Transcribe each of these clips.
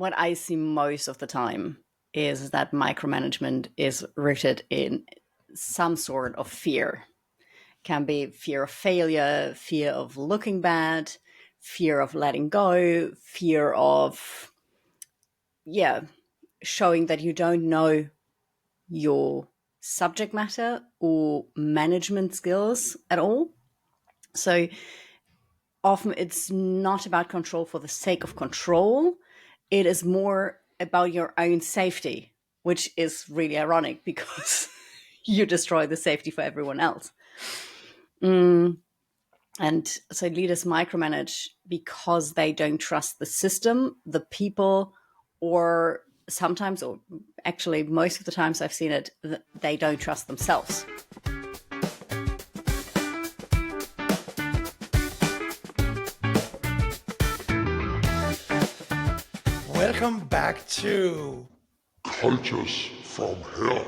what I see most of the time is that micromanagement is rooted in some sort of fear. Can be fear of failure, fear of looking bad, fear of letting go, fear of, showing that you don't know your subject matter or management skills at all. So often it's not about control for the sake of control. It is more about your own safety, which is really ironic because you destroy the safety for everyone else. And so leaders micromanage because they don't trust the system, the people, or sometimes, or actually most of the times I've seen it, they don't trust themselves. Welcome back to Cultures from Hell.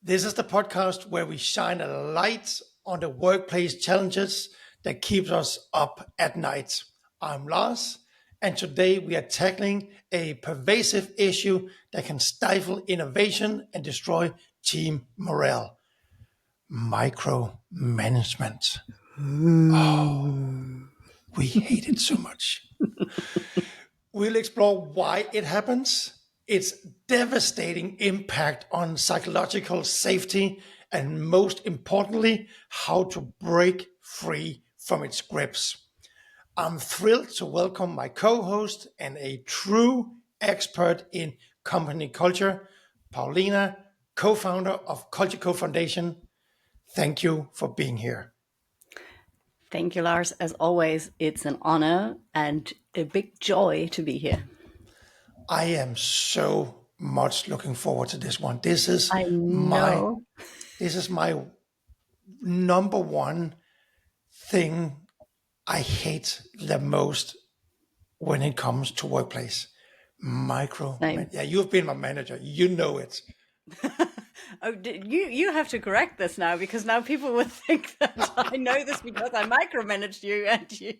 This is the podcast where we shine a light on the workplace challenges that keeps us up at night. I'm Lars, and today we are tackling a pervasive issue that can stifle innovation and destroy team morale. Micromanagement. Oh, we hate it so much. We'll explore why it happens, its devastating impact on psychological safety, and most importantly, how to break free from its grips. I'm thrilled to welcome my co-host and a true expert in company culture, Paulina, co-founder of Culture Co Foundation. Thank you for being here. Thank you, Lars. As always, it's an honor and a big joy to be here. I am so much looking forward to this one. This is I know. my number one thing I hate the most when it comes to workplace. Same. Yeah, you've been my manager. You know it. You have to correct this now, because now people would think that I know this because I micromanaged you and you.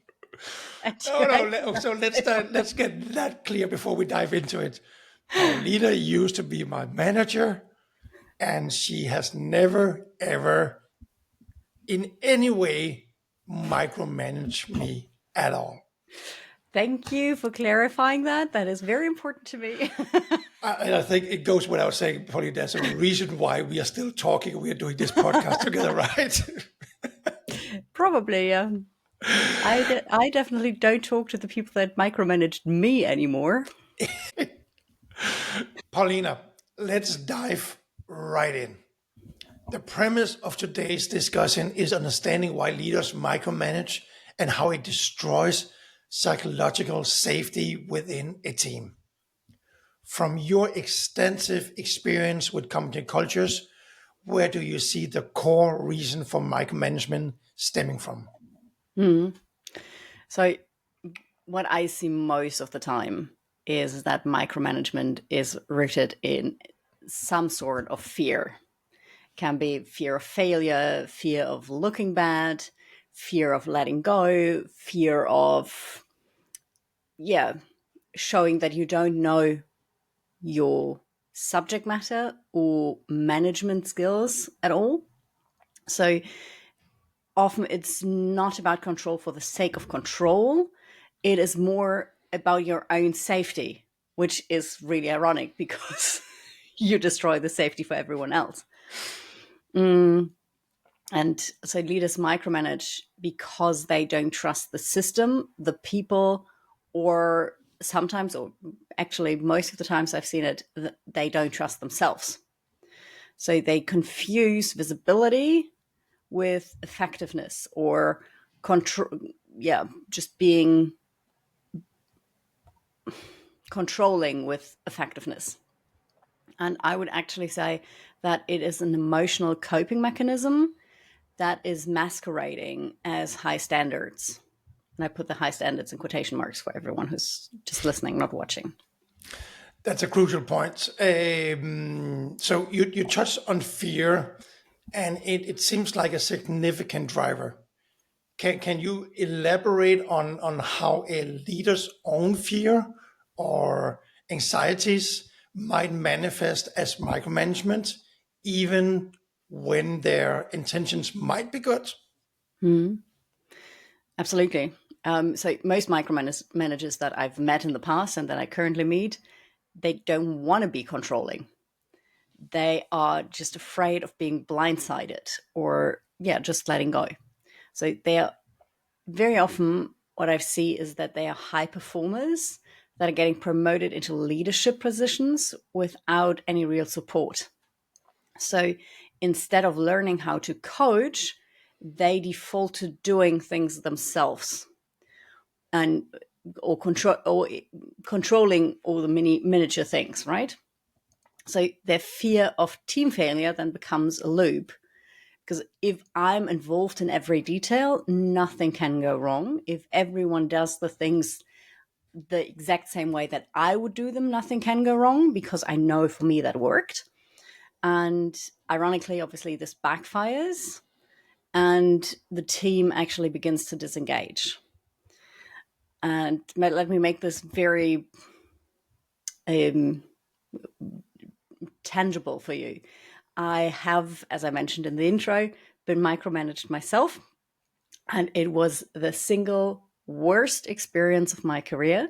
So let's get that clear before we dive into it. Paulina used to be my manager, and she has never, ever, in any way, micromanaged me at all. Thank you for clarifying that. That is very important to me. I think it goes without saying, probably there's a reason why we are still talking. We are doing this podcast together, right? Probably, yeah. I definitely don't talk to the people that micromanaged me anymore. Paulina, let's dive right in. The premise of today's discussion is understanding why leaders micromanage and how it destroys psychological safety within a team. From your extensive experience with company cultures, where do you see the core reason for micromanagement stemming from? So what I see most of the time is that micromanagement is rooted in some sort of fear. Can be fear of failure, fear of looking bad, fear of letting go, fear of, showing that you don't know your subject matter or management skills at all. So often it's not about control for the sake of control. It is more about your own safety, which is really ironic because you destroy the safety for everyone else. And so leaders micromanage because they don't trust the system, the people, or sometimes, or actually most of the times I've seen it, they don't trust themselves. So they confuse visibility with effectiveness, or control, just being controlling with effectiveness. And I would actually say that it is an emotional coping mechanism that is masquerading as high standards. And I put the high standards in quotation marks for everyone who's just listening, not watching. That's a crucial point. So you touched on fear, and it seems like a significant driver. Can you elaborate on how a leader's own fear or anxieties might manifest as micromanagement, even when their intentions might be good? Absolutely. So most micromanagers that I've met in the past and that I currently meet, they don't want to be controlling. They are just afraid of being blindsided or, just letting go. So they are very often, what I see is that they are high performers that are getting promoted into leadership positions without any real support. So instead of learning how to coach, they default to doing things themselves and or controlling all the miniature things, right? So their fear of team failure then becomes a loop. Because if I'm involved in every detail, nothing can go wrong. If everyone does the things the exact same way that I would do them, nothing can go wrong because I know for me that worked. And ironically, obviously, this backfires and the team actually begins to disengage. And let me make this very tangible for you. I have, as I mentioned in the intro, been micromanaged myself, and it was the single worst experience of my career.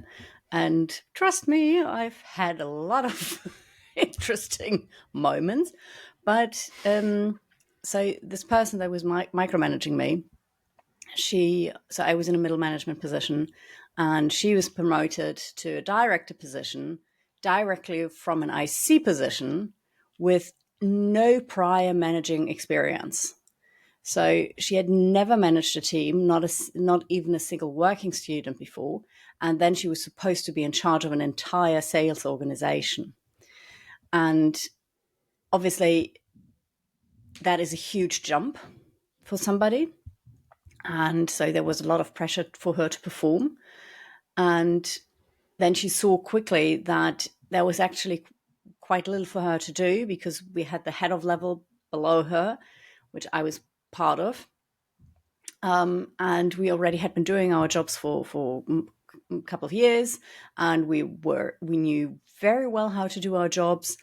And trust me, I've had a lot of interesting moments. But so this person that was micromanaging me, so I was in a middle management position, and she was promoted to a director position directly from an IC position with no prior managing experience. So she had never managed a team, not even a single working student before, and then she was supposed to be in charge of an entire sales organization. And obviously, that is a huge jump for somebody. And so there was a lot of pressure for her to perform. And then she saw quickly that there was actually quite little for her to do because we had the head of level below her, which I was part of. And we already had been doing our jobs for a couple of years, and we knew very well how to do our jobs.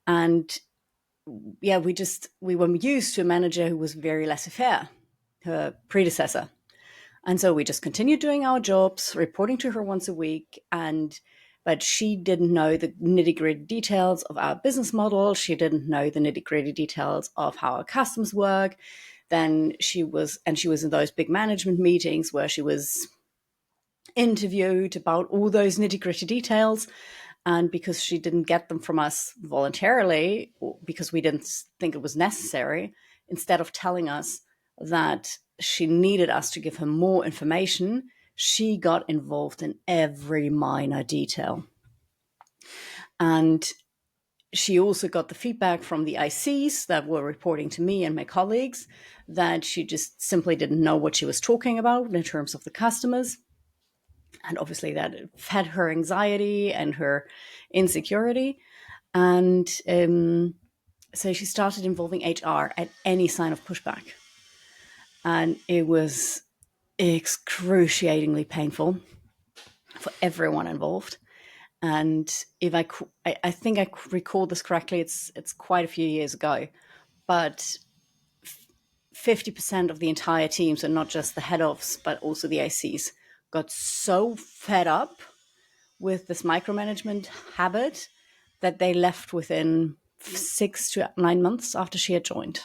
And we were used to a manager who was very laissez-faire, her predecessor. And so we just continued doing our jobs, reporting to her once a week. But she didn't know the nitty-gritty details of our business model. She didn't know the nitty-gritty details of how our customers work. Then she was in those big management meetings where she was interviewed about all those nitty-gritty details. And because she didn't get them from us voluntarily, or because we didn't think it was necessary, instead of telling us that she needed us to give her more information, she got involved in every minor detail. And she also got the feedback from the ICs that were reporting to me and my colleagues that she just simply didn't know what she was talking about in terms of the customers. And obviously that fed her anxiety and her insecurity. And so she started involving HR at any sign of pushback. And it was excruciatingly painful for everyone involved. And if I think I recall this correctly, it's quite a few years ago, but 50% of the entire team, so not just the head ofs, but also the ICs, got so fed up with this micromanagement habit that they left within 6 to 9 months after she had joined.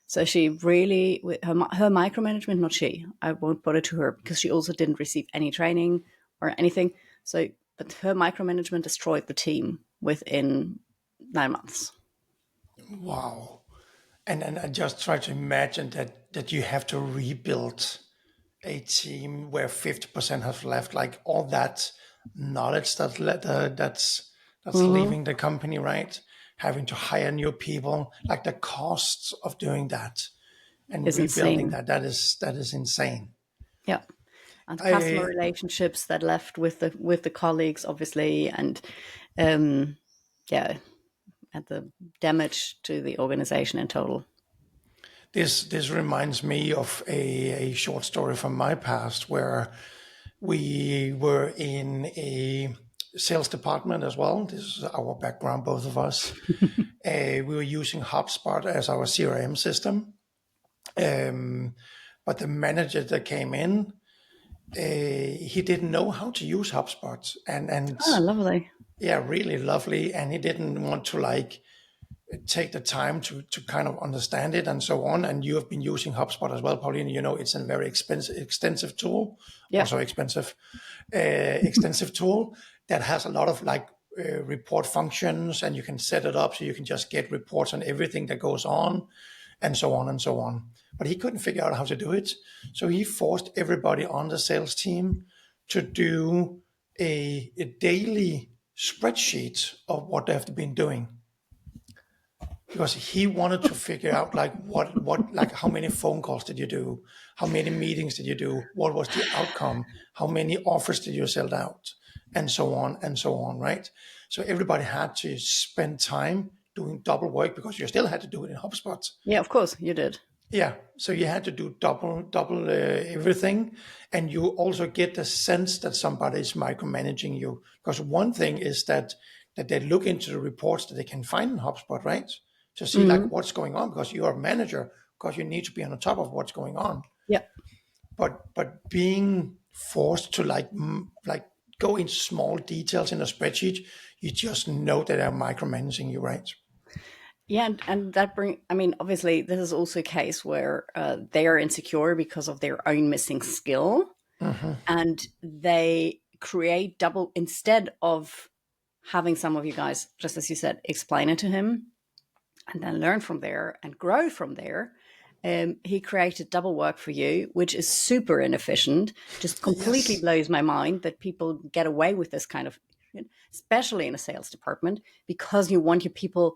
So she really, her micromanagement, not she, I won't put it to her because she also didn't receive any training or anything. So, but her micromanagement destroyed the team within 9 months. Wow. And I just try to imagine that you have to rebuild a team where 50% have left, like all that knowledge that's leaving the company, right? Having to hire new people, like the costs of doing that and It's rebuilding insane. that is insane. Yeah. And customer relationships that left with the colleagues, obviously, and and the damage to the organization in total. This reminds me of a short story from my past where we were in a sales department as well. This is our background, both of us. We were using HubSpot as our CRM system. But the manager that came in, he didn't know how to use HubSpot, and Oh, lovely. yeah, really lovely. And he didn't want to like take the time to kind of understand it and so on. And you have been using HubSpot as well, Paulina. You know, it's a very extensive tool, Yeah. also expensive, extensive tool that has a lot of like report functions, and you can set it up so you can just get reports on everything that goes on, and so on and so on. But he couldn't figure out how to do it, so he forced everybody on the sales team to do a daily spreadsheet of what they've been doing, because he wanted to figure out like what like how many phone calls did you do, how many meetings did you do, what was the outcome, how many offers did you sell out, and so on and so on, right? So everybody had to spend time doing double work because you still had to do it in HubSpot. Yeah, of course you did. Yeah, so you had to do double everything, and you also get the sense that somebody is micromanaging you. Because one thing is that they look into the reports that they can find in HubSpot, right? To see like what's going on, because you are a manager, because you need to be on the top of what's going on. Yeah. But being forced to like go into small details in a spreadsheet, you just know that they're micromanaging you, right? Yeah, and that obviously this is also a case where they are insecure because of their own missing skill, and they create double, instead of having some of you guys, just as you said, explain it to him and then learn from there and grow from there. He created double work for you, which is super inefficient. Just completely blows my mind that people get away with this kind of, especially in a sales department, because you want your people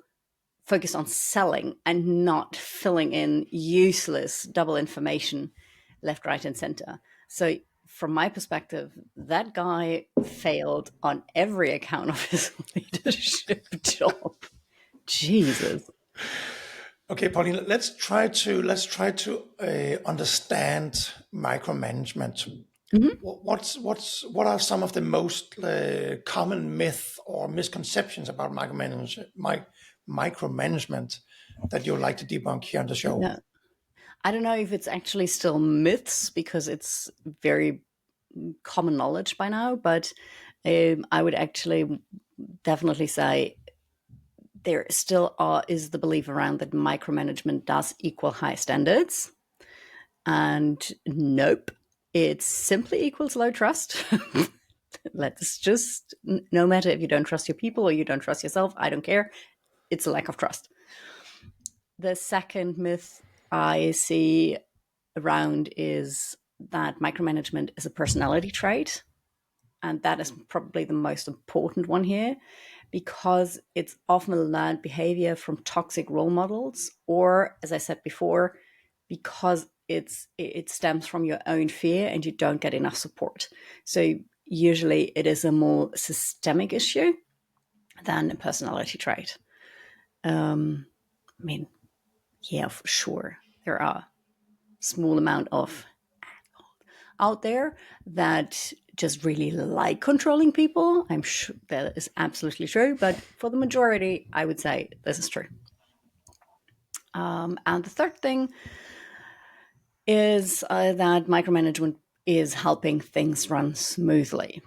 focused on selling and not filling in useless double information left, right, and center. So from my perspective, that guy failed on every account of his leadership job. Jesus. Okay, Paulina, let's try to understand micromanagement. What are some of the most common myths or misconceptions about micromanagement that you would like to debunk here on the show? Yeah. I don't know if it's actually still myths because it's very common knowledge by now, but I would actually definitely say there still is the belief around that micromanagement does equal high standards. And nope, it simply equals low trust. Let's just, no matter if you don't trust your people or you don't trust yourself, I don't care. It's a lack of trust. The second myth I see around is that micromanagement is a personality trait. And that is probably the most important one here, because it's often a learned behavior from toxic role models, or, as I said before, because it stems from your own fear and you don't get enough support. So usually it is a more systemic issue than a personality trait. Yeah, for sure. There are small amount of out there that just really like controlling people. I'm sure that is absolutely true. But for the majority, I would say this is true. And the third thing is that micromanagement is helping things run smoothly.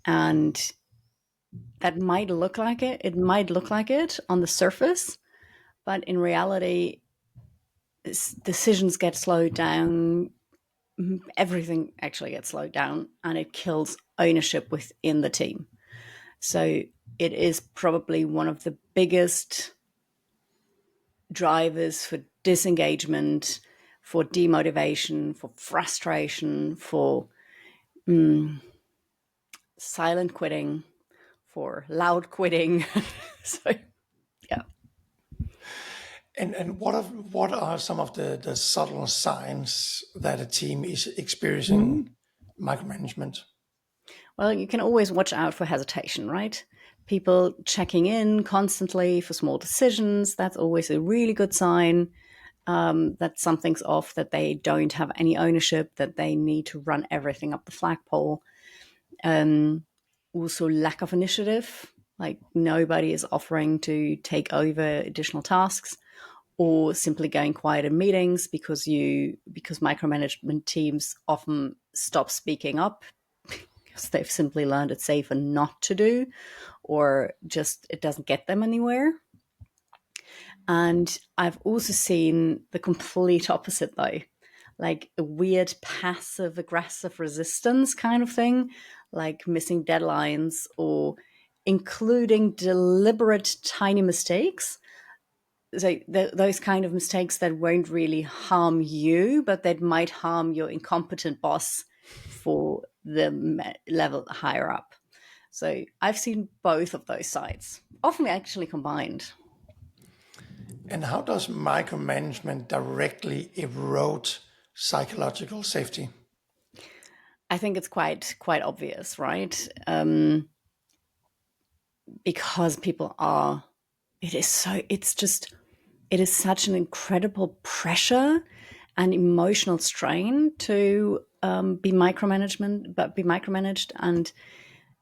And that might look like it. It might look like it on the surface. But in reality, decisions get slowed down. Everything actually gets slowed down, and it kills ownership within the team. So it is probably one of the biggest drivers for disengagement, for demotivation, for frustration, for silent quitting, for loud quitting. So, yeah. And what are some of the subtle signs that a team is experiencing micromanagement? Well, you can always watch out for hesitation, right? People checking in constantly for small decisions. That's always a really good sign that something's off, that they don't have any ownership, that they need to run everything up the flagpole. also lack of initiative, like nobody is offering to take over additional tasks, or simply going quiet in meetings because micromanagement teams often stop speaking up because they've simply learned it's safer not to do, or just it doesn't get them anywhere. And I've also seen the complete opposite, though, like a weird passive aggressive resistance kind of thing, like missing deadlines or including deliberate tiny mistakes. So those kind of mistakes that won't really harm you, but that might harm your incompetent boss for the level higher up. So I've seen both of those sides, often actually combined. And how does micromanagement directly erode psychological safety? I think it's quite obvious, right? Because people are, it is such an incredible pressure and emotional strain to be micromanaged, and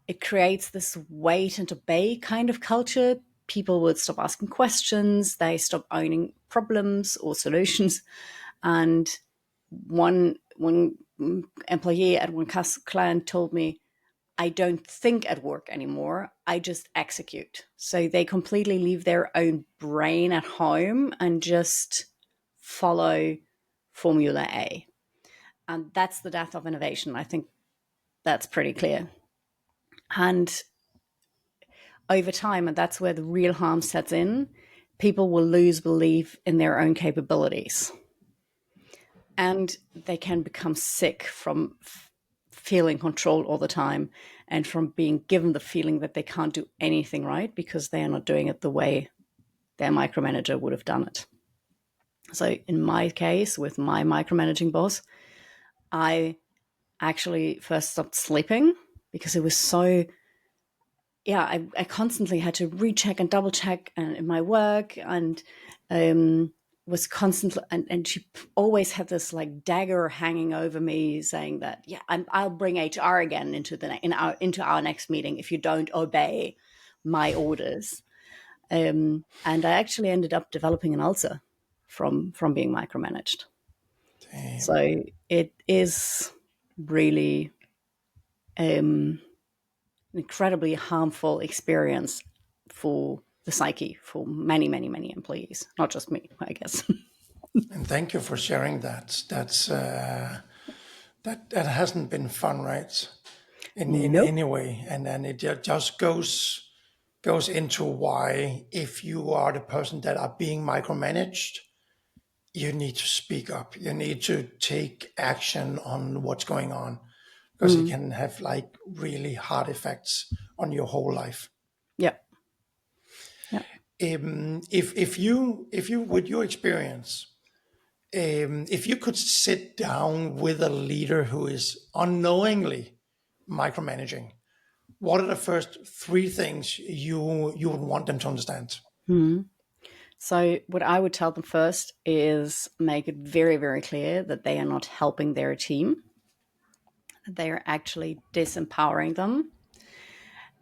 it creates this wait and obey kind of culture. People would stop asking questions, they stop owning problems or solutions. And one employee at one client told me, I don't think at work anymore, I just execute. So they completely leave their own brain at home and just follow Formula A. And that's the death of innovation. I think that's pretty clear. And over time, and that's where the real harm sets in, people will lose belief in their own capabilities. And they can become sick from feeling controlled all the time and from being given the feeling that they can't do anything right because they are not doing it the way their micromanager would have done it. So in my case, with my micromanaging boss, I actually first stopped sleeping because it was so, I constantly had to recheck and double check in my work, and was constantly, and she always had this like dagger hanging over me saying that, I'll bring HR again into our next meeting if you don't obey my orders. And I actually ended up developing an ulcer from being micromanaged. Damn. So it is really an incredibly harmful experience for the psyche for many, many, many employees, not just me, I guess. And thank you for sharing that. That hasn't been fun, right? In Nope. any way, and then it just goes into why, if you are the person that are being micromanaged, you need to speak up. You need to take action on what's going on, because it can have like really hard effects on your whole life. Yeah. Yeah. If you with your experience, if you could sit down with a leader who is unknowingly micromanaging, what are the first three things you would want them to understand? So what I would tell them first is make it very, very clear that they are not helping their team, that they are actually disempowering them.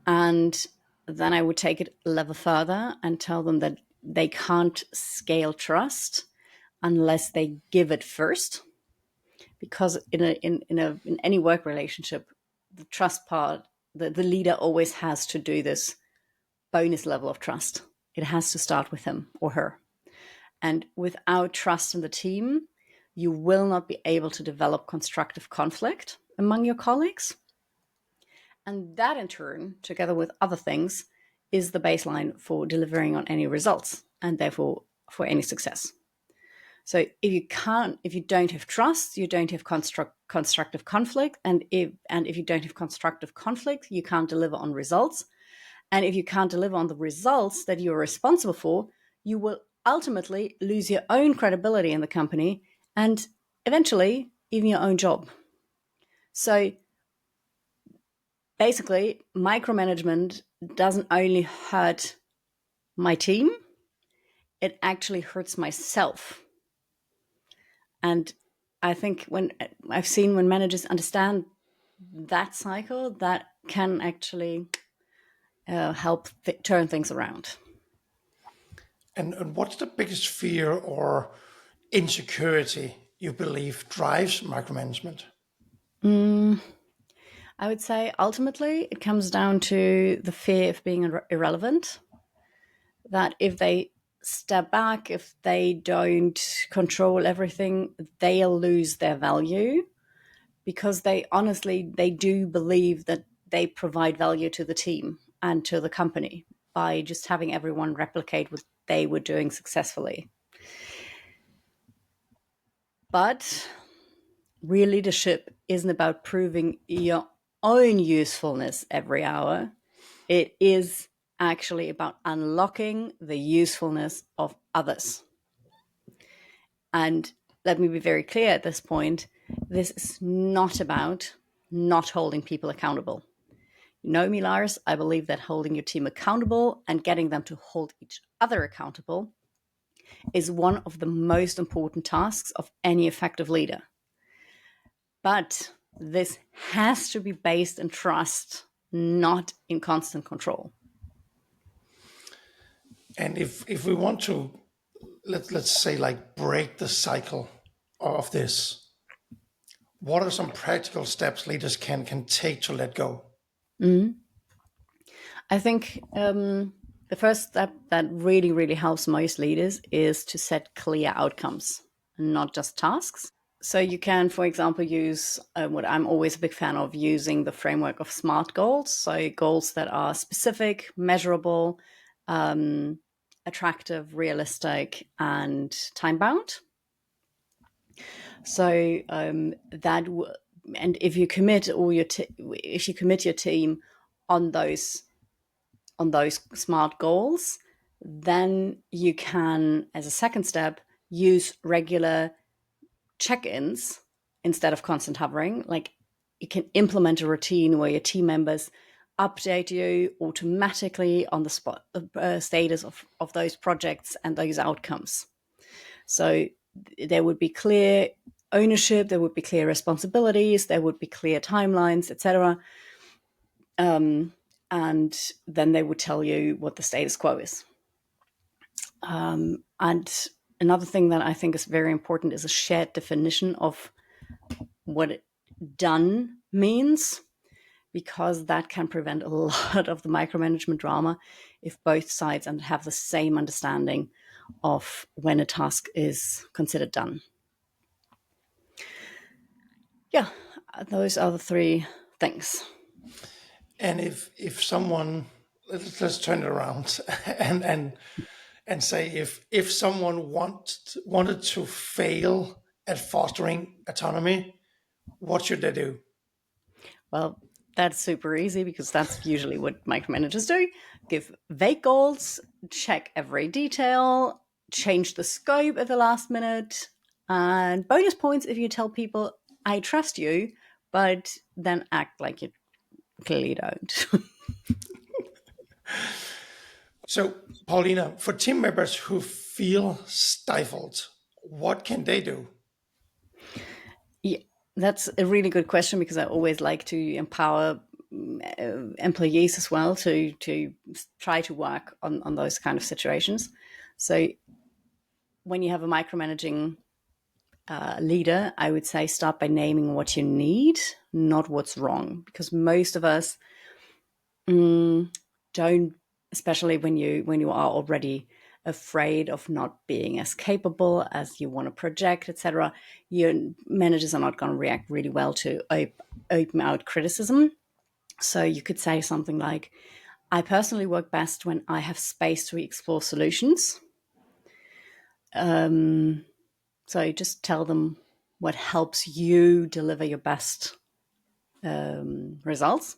And then I would take it a level further and tell them that they can't scale trust unless they give it first. Because in any work relationship, the trust part, the leader always has to do this bonus level of trust. It has to start with him or her. And without trust in the team, you will not be able to develop constructive conflict among your colleagues. And that in turn, together with other things, is the baseline for delivering on any results and therefore for any success. So if you don't have trust, you don't have constructive conflict. And if you don't have constructive conflict, you can't deliver on results. And if you can't deliver on the results that you're responsible for, you will ultimately lose your own credibility in the company and eventually even your own job. So basically, micromanagement doesn't only hurt my team, it actually hurts myself. And I think when I've seen when managers understand that cycle, that can actually help turn things around. And what's the biggest fear or insecurity you believe drives micromanagement? I would say ultimately it comes down to the fear of being irrelevant. That if they step back, if they don't control everything, they'll lose their value, because they do believe that they provide value to the team and to the company by just having everyone replicate what they were doing successfully. But real leadership isn't about proving your own usefulness every hour. It is actually about unlocking the usefulness of others. And let me be very clear at this point, this is not about not holding people accountable. You know me, Lars, I believe that holding your team accountable and getting them to hold each other accountable is one of the most important tasks of any effective leader. But this has to be based in trust, not in constant control. And if we want to, let's say, like, break the cycle of this, what are some practical steps leaders can take to let go? I think the first step that really, really helps most leaders is to set clear outcomes, not just tasks. So you can, for example, use what I'm always a big fan of, using the framework of SMART goals. So goals that are specific, measurable, attractive, realistic, and time bound. So and if you commit if you commit your team on those SMART goals, then you can, as a second step, use regular check-ins instead of constant hovering. Like, you can implement a routine where your team members update you automatically on the spot status of those projects and those outcomes. So there would be clear ownership, there would be clear responsibilities, there would be clear timelines, etc. And then they would tell you what the status quo is. And another thing that I think is very important is a shared definition of what done means, because that can prevent a lot of the micromanagement drama if both sides have the same understanding of when a task is considered done. Yeah, those are the three things. And if someone, let's turn it around and say, if someone wanted to fail at fostering autonomy, what should they do? Well, that's super easy, because that's usually what micromanagers do. Give vague goals, check every detail, change the scope at the last minute, and bonus points if you tell people, I trust you, but then act like you clearly don't. So, Paulina, for team members who feel stifled, what can they do? Yeah, that's a really good question, because I always like to empower employees as well to try to work on those kind of situations. So when you have a micromanaging leader, I would say start by naming what you need, not what's wrong, because most of us don't, especially when you are already afraid of not being as capable as you want to project, etc. Your managers are not going to react really well to open out criticism. So you could say something like, I personally work best when I have space to explore solutions. So just tell them what helps you deliver your best results.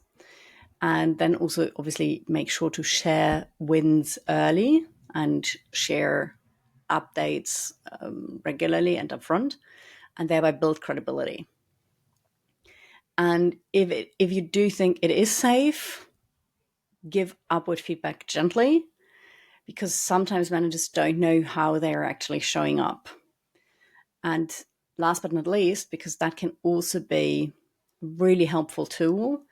And then also, obviously, make sure to share wins early and share updates regularly and upfront, and thereby build credibility. And if you do think it is safe, give upward feedback gently, because sometimes managers don't know how they're actually showing up. And last but not least, because that can also be really helpful tool.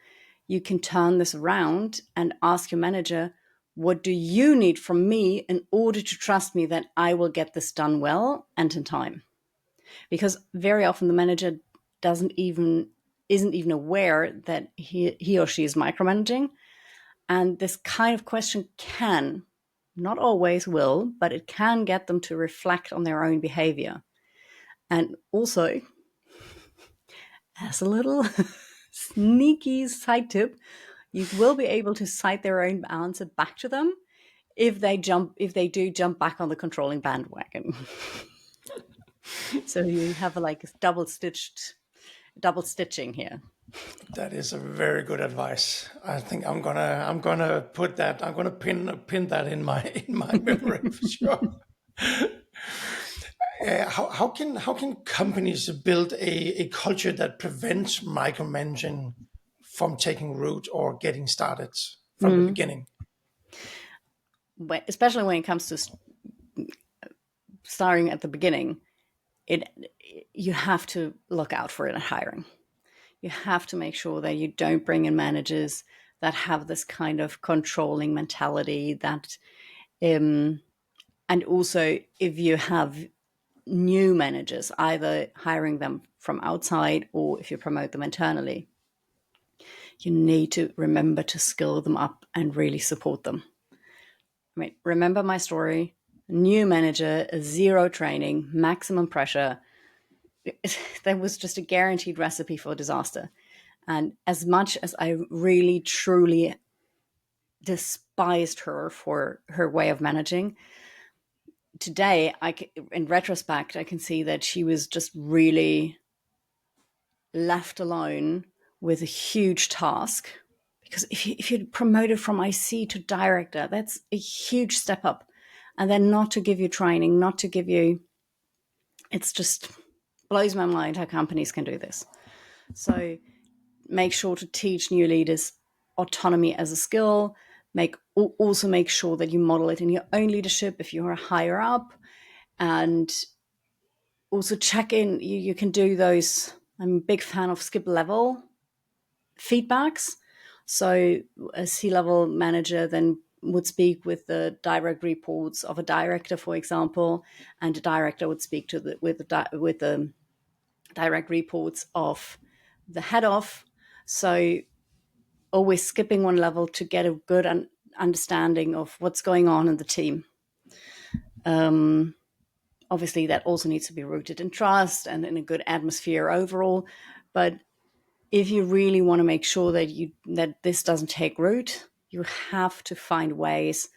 You can turn this around and ask your manager, what do you need from me in order to trust me that I will get this done well and in time? Because very often the manager isn't even aware that he or she is micromanaging. And this kind of question can, not always will, but it can get them to reflect on their own behavior. And also, as a little sneaky side tip, you will be able to cite their own answer back to them if they do jump back on the controlling bandwagon. So you have like a double stitching here. That is a very good advice. I think I'm gonna put that. I'm gonna pin that in my memory for sure. How can companies build a culture that prevents micromanaging from taking root or getting started from the beginning? Especially when it comes to starting at the beginning, you have to look out for it at hiring. You have to make sure that you don't bring in managers that have this kind of controlling mentality. And also, if you have new managers, either hiring them from outside or if you promote them internally, you need to remember to skill them up and really support them. I mean, remember my story: new manager, zero training, maximum pressure. That was just a guaranteed recipe for disaster. And as much as I really, truly despised her for her way of managing, today, in retrospect, I can see that she was just really left alone with a huge task. Because if you're promoted from IC to director, that's a huge step up. And then not to give you training, not to give you, it's just blows my mind how companies can do this. So make sure to teach new leaders autonomy as a skill. Also make sure that you model it in your own leadership if you're higher up, and also check in. You can do those. I'm a big fan of skip level feedbacks. So a C-level manager then would speak with the direct reports of a director, for example, and a director would speak to with the direct reports of the head of. So always skipping one level to get a good understanding of what's going on in the team. Obviously, that also needs to be rooted in trust and in a good atmosphere overall. But if you really want to make sure that this doesn't take root, you have to find ways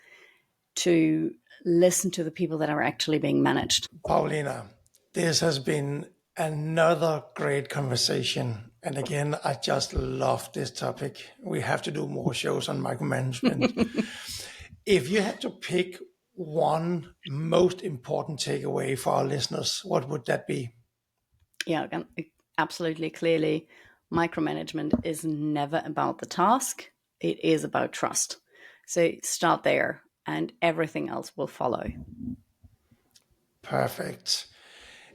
to listen to the people that are actually being managed. Paulina, this has been another great conversation. And again, I just love this topic. We have to do more shows on micromanagement. If you had to pick one most important takeaway for our listeners, what would that be? Yeah, absolutely clearly, micromanagement is never about the task. It is about trust. So start there and everything else will follow. Perfect.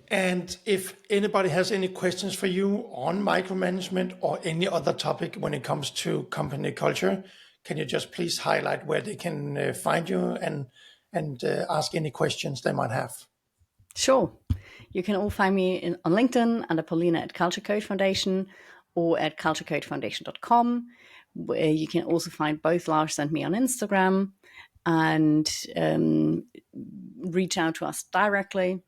And if anybody has any questions for you on micromanagement or any other topic when it comes to company culture, can you just please highlight where they can find you and ask any questions they might have? Sure. You can all find me on LinkedIn under Paulina at Culture Code Foundation or at culturecodefoundation.com. You can also find both Lars and me on Instagram, and reach out to us directly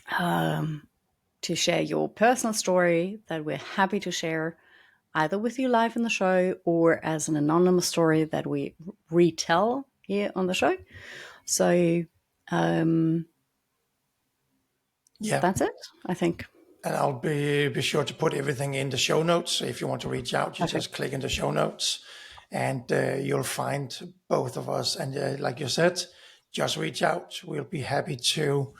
to share your personal story that we're happy to share either with you live in the show or as an anonymous story that we retell here on the show. So that's it, I think. And I'll be sure to put everything in the show notes. So if you want to reach out, you just click in the show notes and you'll find both of us. And like you said, just reach out. We'll be happy to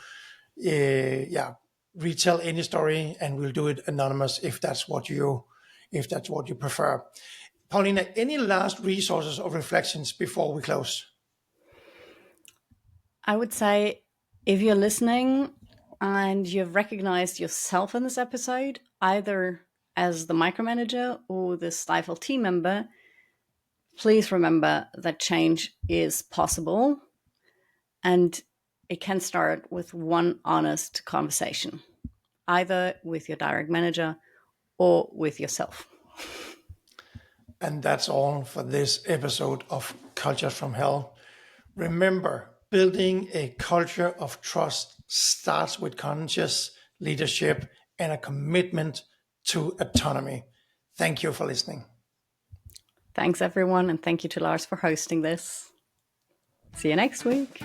retell any story, and we'll do it anonymous if that's what you prefer. Paulina, any last resources or reflections before we close? I would say if you're listening and you've recognized yourself in this episode, either as the micromanager or the stifled team member, please remember that change is possible, and it can start with one honest conversation, either with your direct manager or with yourself. And that's all for this episode of Cultures from Hell. Remember, building a culture of trust starts with conscious leadership and a commitment to autonomy. Thank you for listening. Thanks, everyone, and thank you to Lars for hosting this. See you next week.